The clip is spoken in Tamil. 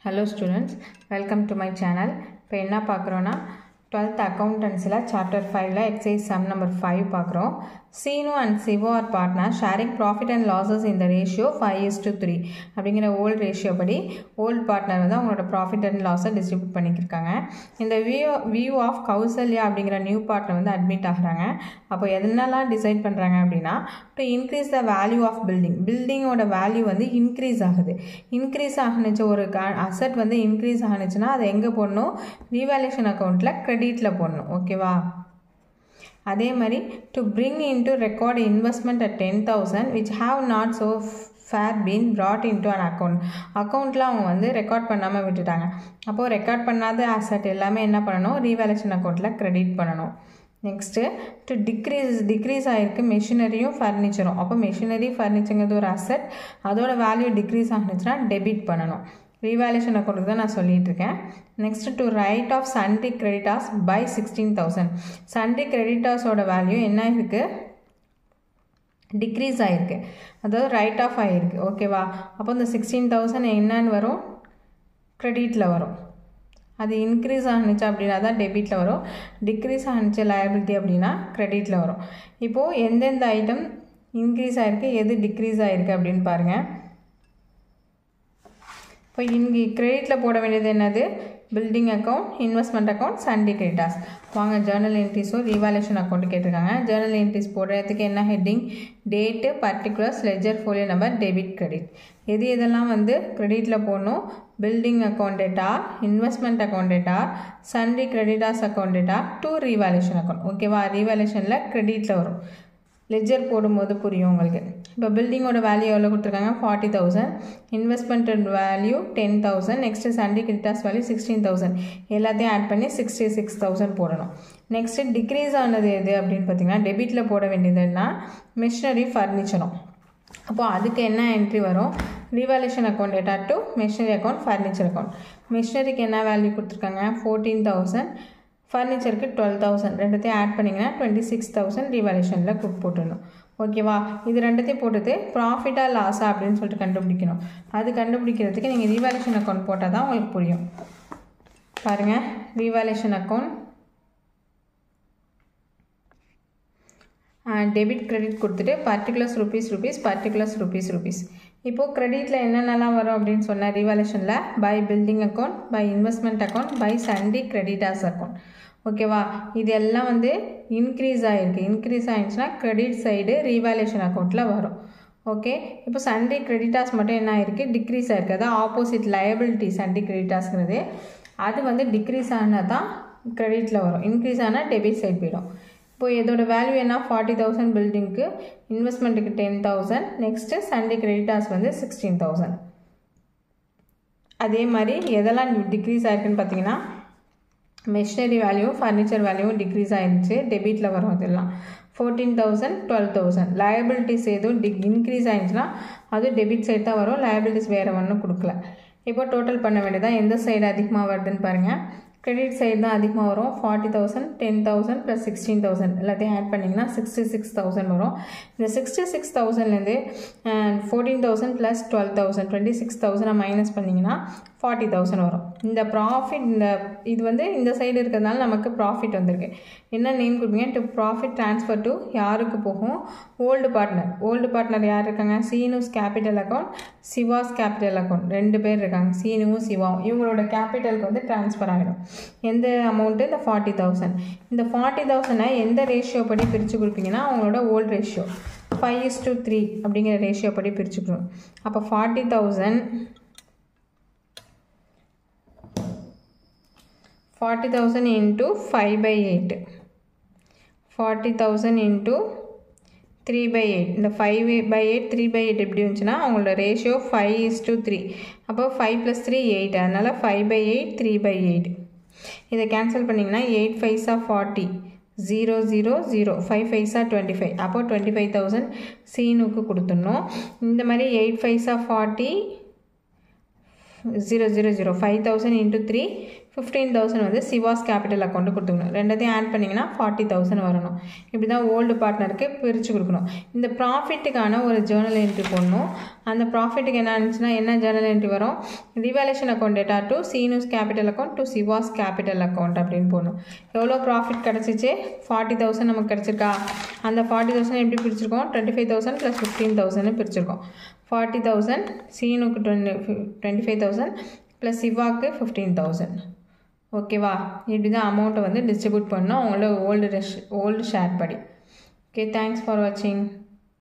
Hello students, welcome to my channel. இப்போ என்ன பார்க்குறோன்னா 12th accountancyல chapter 5ல exercise sum number 5 பார்க்குறோம். Sinu and Sivu are partners sharing profit and losses in the ratio 5:3 அப்படிங்கிற old ratio படி old partner வந்து அவங்களோட profit and loss distribute பண்ணிக்கிருக்காங்க. இந்த view of Kausalya அப்படிங்கிற new partner வந்து admit ஆகுறாங்க. அப்போ எதனாலாம் டிசைட் பண்ணுறாங்க அப்படின்னா to increase the value of buildingோட வேல்யூ வந்து இன்க்ரீஸ் ஆகுது. இன்க்ரீஸ் ஆகுனுச்சு ஒரு அசட் வந்து இன்க்ரீஸ் ஆகுனுச்சுன்னா அதை எங்கே போடணும், ரீவேல்யூஷன் அக்கௌண்ட்டில் கிரெடிட்டில் போடணும். ஓகேவா? அதே மாதிரி to bring into record investment at 10,000 which have not so far been brought into an அக்கௌண்ட்டில் அவங்க வந்து ரெக்கார்ட் பண்ணாமல் விட்டுட்டாங்க. அப்போது ரெக்கார்ட் பண்ணாத அசட் எல்லாமே என்ன பண்ணணும், ரீவேல்யூஷன் அக்கௌண்ட்டில் கிரெடிட் பண்ணணும். நெக்ஸ்ட்டு டு டிக்ரீஸ் ஆகிருக்கு மெஷினரியும் ஃபர்னிச்சரும். அப்போ மெஷினரி ஃபர்னிச்சருங்கிறது ஒரு அசட், அதோட வேல்யூ டிக்ரீஸ் ஆகினுச்சுன்னா டெபிட் பண்ணணும். ரீவேல்யூஷன் அக்கௌண்ட்டுக்கு தான் நான் சொல்லிகிட்டு இருக்கேன். Next to write off sundry creditors by 16,000. Sundry கிரெடிட்டார்ஸோட வேல்யூ என்ன இருக்குது, டிக்ரீஸ் ஆகிருக்கு, அதாவது ரைட் ஆஃப் ஆகிருக்கு. ஓகேவா? அப்போ இந்த 16,000 என்னன்னு வரும், கிரெடிட்டில் வரும். அது இன்க்ரீஸ் ஆகினுச்சு அப்படின்னா தான் டெபிட்டில் வரும், டிக்ரீஸ் ஆகினுச்சு லயபிலிட்டி அப்படின்னா கிரெடிட்டில் வரும். இப்போது எந்தெந்த ஐட்டம் இன்க்ரீஸ் ஆகிருக்கு, எது டிக்ரீஸ் ஆகிருக்கு அப்படின்னு பாருங்கள். இப்போ இங்கே கிரெடிட்டில் போட வேண்டியது என்னது, building account, investment account, sundry creditors. வாங்க ஜேர்னல் என்ட்ரிஸோ ரீவேல்யூஷன் அக்கௌண்ட் கேட்டிருக்காங்க. ஜேர்னல் என்ட்ரிஸ் போடுறதுக்கு என்ன heading, date, particulars, ledger, folio number, debit, credit. எதெல்லாம் வந்து கிரெடிட்டில் போடணும், building account data, investment account data, sundry creditors account data to revaluation account. ஓகேவா? ரீவேல்யூஷனில் கிரெடிட்டில் வரும். லெஜர் போடும்போது புரியும் உங்களுக்கு. இப்போ பில்டிங்கோட வேல்யூ எவ்வளோ கொடுத்துருக்காங்க, 40,000. Investment value 10,000. Next sundry creditors value 16,000. எல்லாத்தையும் ஆட் பண்ணி 66,000 போடணும். நெக்ஸ்ட்டு டிக்ரீஸ் ஆனது எது அப்படின்னு பார்த்தீங்கன்னா டெபிட்டில் போட வேண்டியதுன்னா மிஷினரி ஃபர்னிச்சரும். அப்போது அதுக்கு என்ன என்ட்ரி வரும், revaluation account data to machinery account, furniture account. மிஷினரிக்கு என்ன வேல்யூ கொடுத்துருக்காங்க, 14,000. ஃபர்னிச்சருக்கு 12,000. ரெண்டுத்தையும் ஆட் பண்ணிங்கன்னா 26,000 ரீவேல்யூஷனில் போட்டுடணும். ஓகேவா? இது ரெண்டுத்தையும் போட்டுட்டு ப்ராஃபிட்டாக லாஸா அப்படின்னு சொல்லிட்டு கண்டுபிடிக்கணும். அது கண்டுபிடிக்கிறதுக்கு நீங்கள் ரீவேல்யூஷன் அக்கௌண்ட் போட்டால் தான் உங்களுக்கு புரியும். பாருங்கள், ரீவேல்யூஷன் அக்கௌண்ட் டெபிட் கிரெடிட் கொடுத்துட்டு பர்டிகுலர்ஸ் ருபீஸ். இப்போது கிரெடிட்டில் என்னென்னலாம் வரும் அப்படின்னு சொன்னால் ரீவேல்யூஷனில் by building account, by investment account, by sundry creditors account. ஓகேவா? இது எல்லாம் வந்து இன்க்ரீஸ் ஆகிருக்கு. இன்க்ரீஸ் ஆகிடுச்சுன்னா கிரெடிட் சைடு ரீவேல்யூஷன் அக்கௌண்ட்டில் வரும். ஓகே, இப்போ சன்ட்ரி கிரெடிட்டார்ஸ் மட்டும் என்ன ஆகிருக்கு, டிக்ரீஸ் ஆகிருக்கு. அதான் ஆப்போசிட் லயபிலிட்டி சன்ட்ரி கிரெடிட்டார்ஸ்ங்கிறது. அது வந்து டிக்ரீஸ் ஆனால் தான் கிரெடிட்டில் வரும், இன்க்ரீஸ் ஆனால் டெபிட் சைட் போயிடும். இப்போது இதோட வேல்யூ என்ன, 40,000 பில்டிங்க்கு, இன்வெஸ்ட்மெண்ட்டுக்கு 10,000, நெக்ஸ்ட்டு சன்ட்ரி கிரெடிட்டார்ஸ் வந்து 16,000. அதே மாதிரி எதெல்லாம் டிக்ரீஸ் ஆகிருக்குன்னு பார்த்தீங்கன்னா மெஷினரி வேல்யூ, ஃபர்னிச்சர் வேல்யூவும் டிக்ரீஸ் ஆகிருந்துச்சு, டெபிட்டில் வரும். அதெல்லாம் 14,000, 12,000. லயபிலிட்டிஸ் எதுவும் இன்க்ரீஸ் ஆகிடுச்சுன்னா அது டெபிட் சைடு தான் வரும், லயபிலிட்டிஸ் வேறு ஒன்றும் கொடுக்கல. இப்போ டோட்டல் பண்ண வேண்டியதான், எந்த சைடு அதிகமாக வருதுன்னு பாருங்கள். கிரெடிட் சைடு தான் அதிகமாக வரும், 40,000, 10,000 + 16,000 எல்லாத்தையும் ஆட் பண்ணிங்கன்னா 66,000 வரும். இந்த 66,000லேருந்து 14,000 + 12,000 26,000 மைனஸ் பண்ணிங்கன்னா 40,000 வரும். இந்த ப்ராஃபிட் இது வந்து இந்த சைடு இருக்கிறதுனால நமக்கு ப்ராஃபிட் வந்திருக்கு. என்ன நேம் கொடுப்பீங்க, டு ப்ராஃபிட் ட்ரான்ஸ்ஃபர் டு யாருக்கு போகும், ஓல்டு பார்ட்னர் யார் இருக்காங்க, Seenu's capital account, Siva's capital account. 2 பேர் இருக்காங்க, சீனுவும் சிவாவும். இவங்களோட கேபிட்டலுக்கு வந்து ட்ரான்ஸ்ஃபர் ஆகிடும். எந்த அமௌண்ட்டு, இந்த 40,000. இந்த 40,000 எந்த ரேஷியோ படி பிரித்து கொடுப்பீங்கன்னா அவங்களோட ஓல்டு ரேஷியோ 5:3 அப்படிங்கிற ரேஷியோ படி பிரிச்சுக்கணும். அப்போ 40,000 into 5/8, 40,000 into 3/8. இந்த 5/8 3/8 எப்படி இருந்துச்சுன்னா அவங்களோட ரேஷியோ 5:3. அப்போ 5 + 3 8, அதனால் 5/8 3/8. இதை கேன்சல் பண்ணிங்கன்னா 8 5s 40, 0 0 0, 5 5s 25. அப்போ 25,000 சீனுக்கு கொடுத்துடணும். இந்த மாதிரி 8 5s 40, 0 0 0, 5,000 into 3 15,000 வந்து சிவாஸ் கேபிட்டல் அக்கௌண்ட்டு கொடுத்துக்கணும். ரெண்டத்தையும் ஆட் பண்ணிங்கன்னா 40,000 வரணும். இப்படி தான் ஓல்டு பார்ட்னருக்கு பிரித்து கொடுக்கணும். இந்த ப்ராஃபிட்டுக்கான ஒரு ஜேர்னல் என்ட்ரி போடணும். அந்த ப்ராஃபிட்டுக்கு என்ன இருந்துச்சுன்னா என்ன ஜேர்னல் என்ட்ரி வரும், revaluation account data to Seenu's capital account to Siva's capital account அப்படின்னு போடணும். எவ்வளோ ப்ராஃபிட் கிடச்சிச்சு, 40,000 நமக்கு கிடச்சிருக்கா. அந்த 40,000 எப்படி பிரிச்சிருக்கோம், 25,000 + 15,000 பிரிச்சிருக்கோம். 40,000 சீனுக்கு 25,000 + சிவாக்கு 15,000. ஓகேவா, இப்படி தான் அமௌண்ட்டை வந்து டிஸ்ட்ரிபியூட் பண்ணோம் அவங்களோட ஓல்டு ஷேர் படி. ஓகே, தேங்க்ஸ் ஃபார் வாட்சிங்.